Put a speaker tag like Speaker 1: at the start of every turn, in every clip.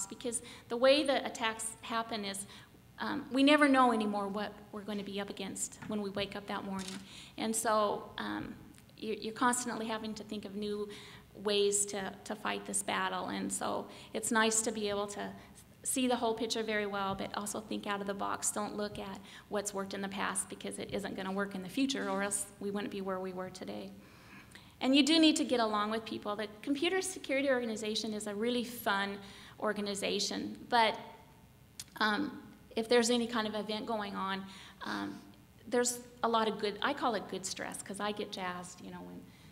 Speaker 1: because the way the attacks happen is we never know anymore what we're going to be up against when we wake up that morning. And so you're constantly having to think of new ways to fight this battle. And so it's nice to be able to see the whole picture very well, but also think out of the box. Don't look at what's worked in the past, because it isn't going to work in the future, or else we wouldn't be where we were today. And you do need to get along with people. The Computer Security Organization is a really fun organization, but if there's any kind of event going on, there's a lot of good, I call it good stress, because I get jazzed, you know,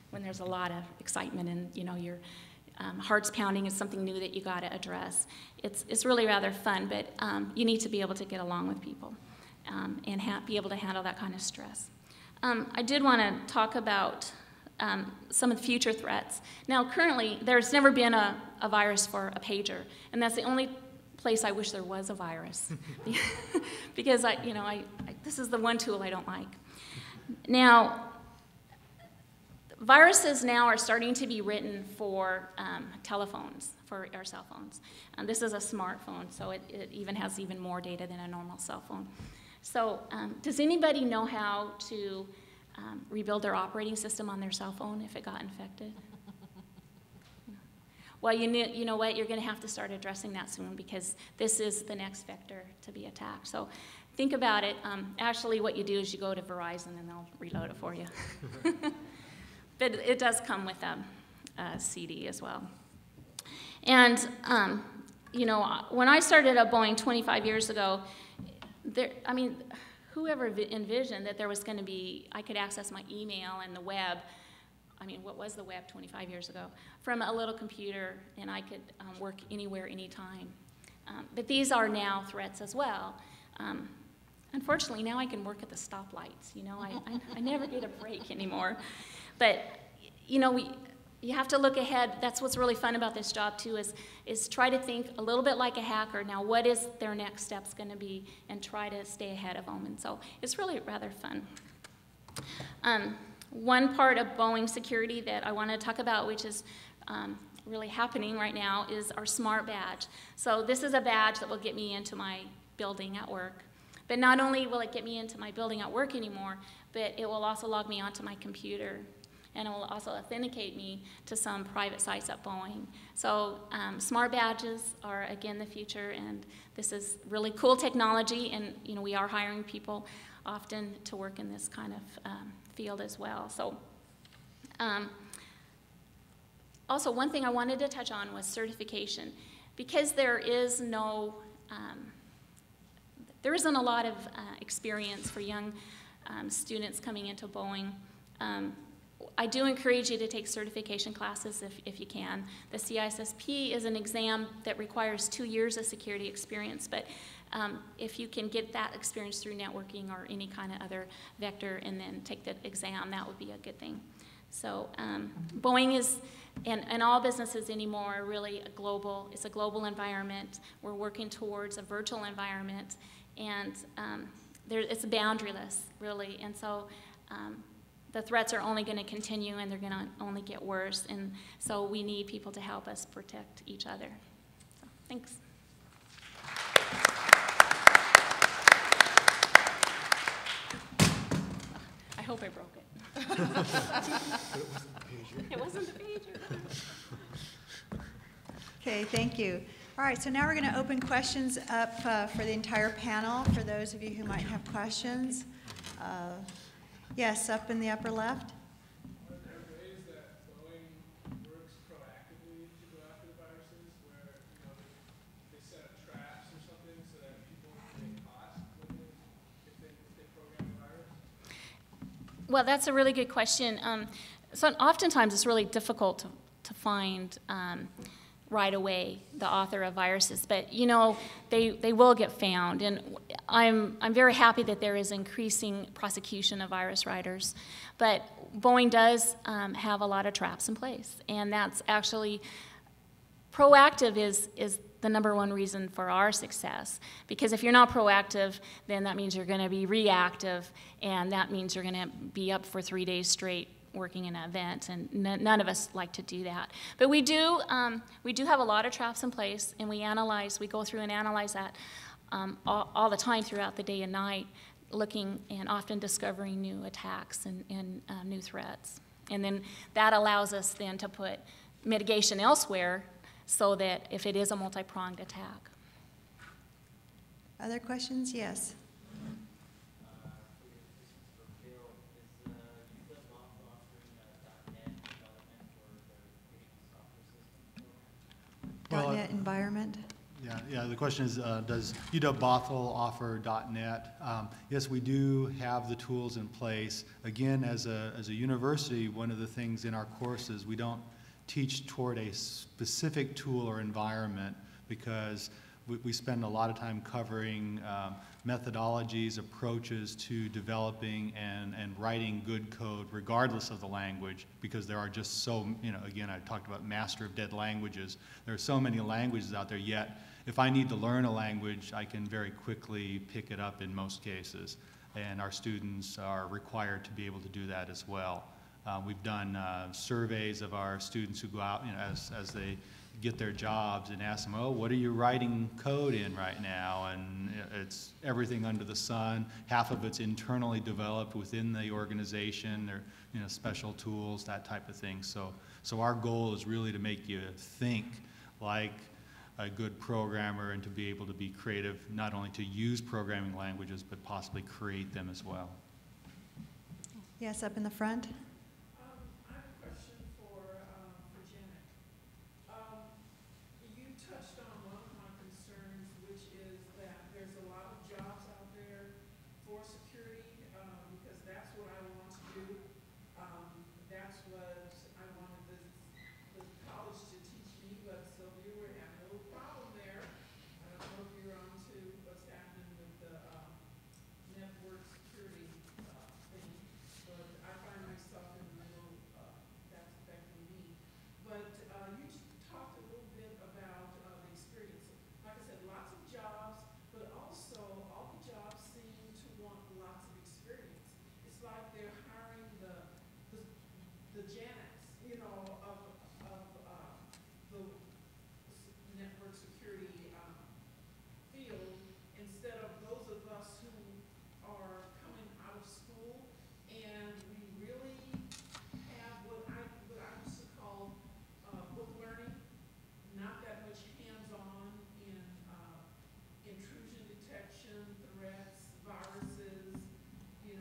Speaker 1: when there's a lot of excitement and, you know, your heart's pounding is something new that you got to address. It's really rather fun, but you need to be able to get along with people and be able to handle that kind of stress. I did want to talk about some of the future threats. Now, currently, there's never been a virus for a pager, and that's the only place I wish there was a virus, because this is the one tool I don't like. Now, viruses now are starting to be written for telephones, for our cell phones. This is a smartphone, so it even has even more data than a normal cell phone. So does anybody know how to rebuild their operating system on their cell phone if it got infected? Well, you know what? You're going to have to start addressing that soon, because this is the next vector to be attacked. So think about it. Actually, what you do is you go to Verizon and they'll reload it for you. But it does come with a CD as well. And, you know, when I started at Boeing 25 years ago, whoever envisioned that there was going to be, I could access my email and the web. I mean, what was the web 25 years ago? From a little computer, and I could work anywhere, anytime. But these are now threats as well. Unfortunately, now I can work at the stoplights. You know, I never get a break anymore. But, you know, you have to look ahead. That's what's really fun about this job, too, is try to think a little bit like a hacker. Now, what is their next steps going to be, and try to stay ahead of them. And so it's really rather fun. One part of Boeing security that I want to talk about, which is really happening right now, is our Smart Badge. So this is a badge that will get me into my building at work. But not only will it get me into my building at work anymore, but it will also log me onto my computer. And it will also authenticate me to some private sites at Boeing. So Smart Badges are, again, the future, and this is really cool technology, and, you know, we are hiring people often to work in this kind of field as well. So also, one thing I wanted to touch on was certification. Because there is no, there isn't a lot of experience for young students coming into Boeing. I do encourage you to take certification classes if you can. The CISSP is an exam that requires 2 years of security experience, but if you can get that experience through networking or any kind of other vector and then take the exam, that would be a good thing. So Boeing is, and all businesses anymore are really it's a global environment. We're working towards a virtual environment, and it's boundaryless, really. And so the threats are only going to continue, and they're going to only get worse. And so we need people to help us protect each other. So, thanks. I hope I broke it. It wasn't the pager.
Speaker 2: Okay, thank you. All right, so now we're going to open questions up for the entire panel, for those of you who might have questions. Yes, up in the upper left.
Speaker 3: Are there ways that Boeing works proactively to go after the viruses, where, you know, they set up traps or something so that people can get caught if they program the virus?
Speaker 1: Well, that's a really good question. So oftentimes it's really difficult to find right away the author of viruses, but you know, they will get found, and I'm very happy that there is increasing prosecution of virus writers. But Boeing does have a lot of traps in place, and that's actually proactive is the #1 reason for our success, because if you're not proactive, then that means you're going to be reactive, and that means you're going to be up for 3 days straight working in an event, and none of us like to do that. But we do have a lot of traps in place, and we go through and analyze that all the time throughout the day and night, looking and often discovering new attacks and new threats. And then that allows us then to put mitigation elsewhere so that if it is a multi-pronged attack.
Speaker 2: Other questions? Yes.
Speaker 4: Well,
Speaker 2: .NET environment?
Speaker 4: Yeah. The question is, does UW-Bothell offer .NET? Yes, we do have the tools in place. Again, as a university, one of the things in our courses, we don't teach toward a specific tool or environment because we spend a lot of time covering methodologies, approaches to developing and writing good code regardless of the language, because there are just so, again, I talked about master of dead languages. There are so many languages out there, yet if I need to learn a language, I can very quickly pick it up in most cases, and our students are required to be able to do that as well. We've done surveys of our students who go out, as they get their jobs, and ask them, oh, what are you writing code in right now? And it's everything under the sun. Half of it's internally developed within the organization. They're, special tools, that type of thing. So our goal is really to make you think like a good programmer and to be able to be creative, not only to use programming languages, but possibly create them as well.
Speaker 2: Yes, up in the front.
Speaker 5: I have a question for Janet. You touched on one of my concerns, which is that there's a lot of jobs out there for security, because that's what I want to do. That's what I wanted the college to teach me, but Sylvia, we have no problem there. I don't know if you're on to what's happening with the network security thing, but I find myself in the middle, that's affecting me. But you talked a little bit about the experience. Like I said, lots of jobs, but also all the jobs seem to want lots of experience. It's like they're hiring the Janets, of the network security field, instead of those of us who are coming out of school and we really have what I used to call book learning, not that much hands-on in intrusion detection, threats, viruses, and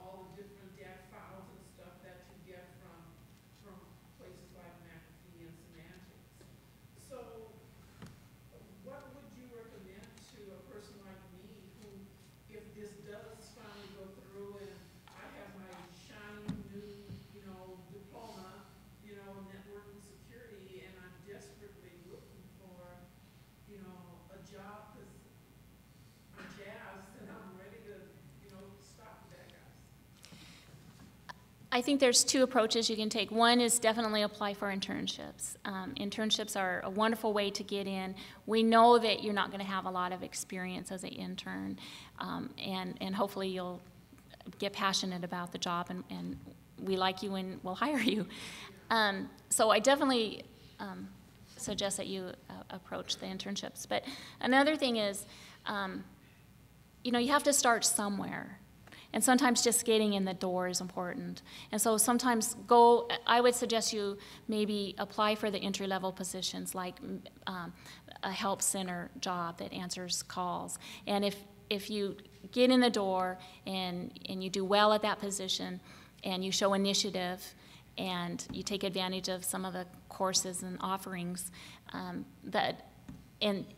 Speaker 5: all the different DAT files and stuff that you get from places like McAfee and Semantics. So what would you recommend to a person like me who, if this does finally go through and I have my shiny new, diploma, networking security, and I'm desperately looking for, a job because I'm jazzed and I'm ready to, stop the bad guys?
Speaker 1: I think there's two approaches you can take. One is definitely apply for internships. Internships are a wonderful way to get in. We know that you're not going to have a lot of experience as an intern, and hopefully you'll get passionate about the job, and we like you and we'll hire you. So I definitely suggest that you approach the internships. But another thing is, you have to start somewhere. And sometimes just getting in the door is important. And so sometimes I would suggest you maybe apply for the entry-level positions, like a help center job that answers calls. And if you get in the door and you do well at that position and you show initiative and you take advantage of some of the courses and offerings, and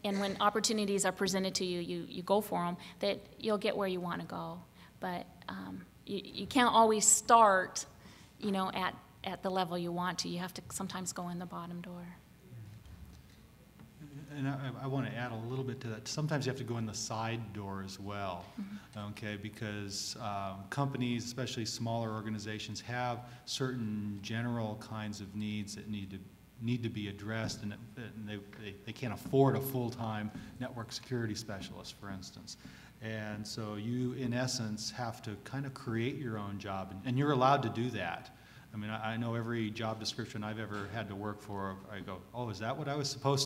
Speaker 1: when opportunities are presented to you, you go for them, that you'll get where you want to go. But you can't always start, at the level you want to. You have to sometimes go in the bottom door.
Speaker 4: And I want to add a little bit to that. Sometimes you have to go in the side door as well, okay? Because companies, especially smaller organizations, have certain general kinds of needs that need to need to be addressed, and they can't afford a full-time network security specialist, for instance. And so you, in essence, have to kind of create your own job, and you're allowed to do that. I mean, I know every job description I've ever had to work for, I go, oh, is that what I was supposed